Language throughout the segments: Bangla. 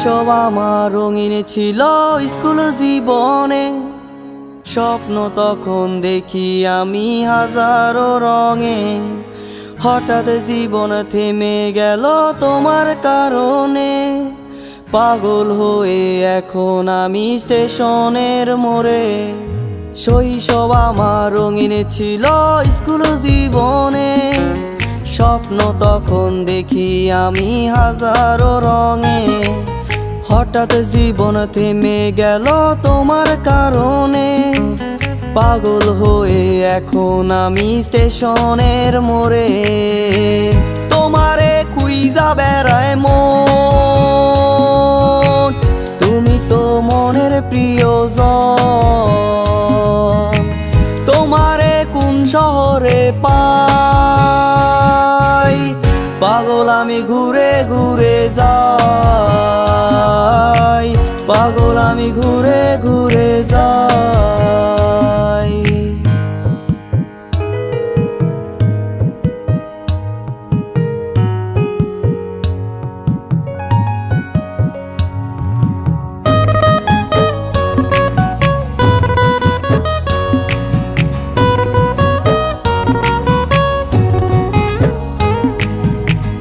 শৈশব আমার রঙিন ছিল স্কুল জীবনে, স্বপ্ন তখন দেখি আমি হাজারো রঙে। হঠাৎ জীবন থেমে গেল তোমার কারণে, পাগল হয়ে এখন আমি স্টেশনের মোড়ে। শৈশব আমার রঙিন ছিল স্কুল জীবনে, স্বপ্ন তখন দেখি আমি হাজারো রঙে। হঠাৎ জীবন থেমে গেল তোমার কারণে, পাগল হয়ে এখন আমি স্টেশনের মোড়ে। তোমারে খুঁজা বেড়ায় মন, তুমি তো মনের প্রিয়জন। তোমারে কোন শহরে পাই, পাগল আমি ঘুরে ঘুরে যাই, পাগল আমি ঘুরে ঘুরে যাই।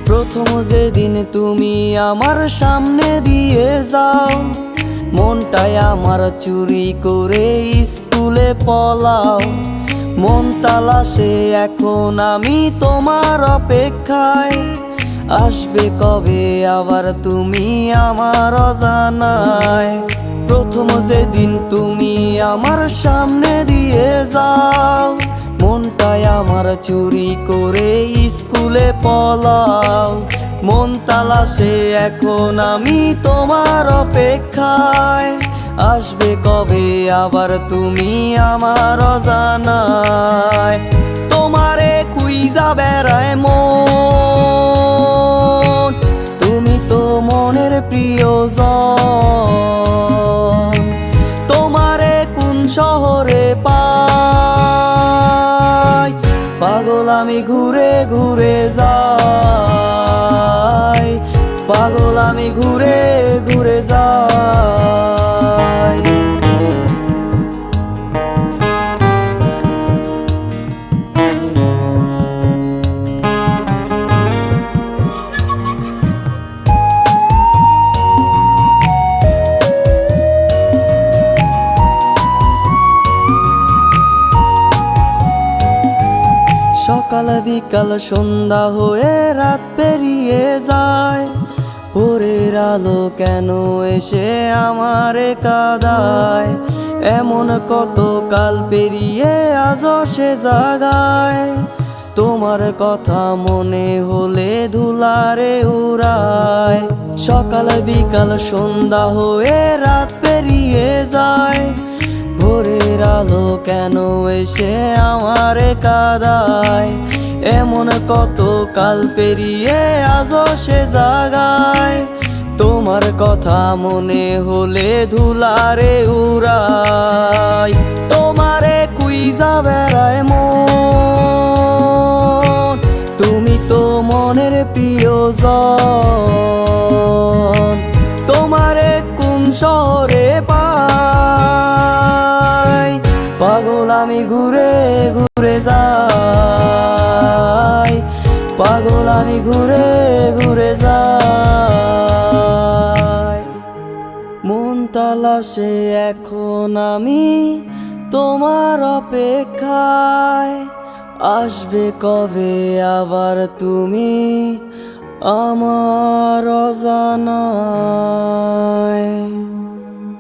প্রথম যেদিন তুমি আমার সামনে দিয়ে যাও, মনটাই আমার চুরি করে স্কুলে পলাও। মন তালাশে এখন আমি তোমার অপেক্ষায়, আসবে কবে আবার তুমি আমার অজানায়। প্রথম যেদিন তুমি আমার সামনে দিয়ে যাও, মনটাই আমার চুরি করে স্কুলে পলাও। মন তালাশে এখন আমি তোমার অপেক্ষায়, আসবে কবে আবার তুমি আমার অজানায়। তোমারে খুঁজা বেড়ায় মন, তুমি তো মনের প্রিয়জন। তোমারে কোন শহরে পাই, পাগল আমি ঘুরে ঘুরে যাই, পাগল আমি ঘুরে ঘুরে যাই। সকাল বিকাল সন্ধ্যা হয়ে রাত পেরিয়ে যায়, ভোরের আলো কেন এসে আমারে কাঁদায়। এমন কত কাল পেরিয়ে আজও সে জাগায়, তোমার কথা মনে হলে ধুলারে উড়ায়। সকাল বিকাল সন্ধ্যা হয়ে রাত পেরিয়ে যায়, ভোরের আলো কেন এসে আমারে কাঁদায়। এমন কত কাল পেরিয়ে আজও সে জাগায়, তোমার কথা মনে হলে ধুলারে উড়ায়। তোমারে খুঁজা বেড়ায় মন, তুমি তো মনের প্রিয়জন। তোমারে কোন শহরে পাই, পাগল আমি ঘুরে ঘুরে যাই, পাগল আমি ঘুরে ঘুরে যাই। মন তালাশে এখন আমি তোমার অপেক্ষায়, আসবে কবে আবার তুমি আমার অজানায়।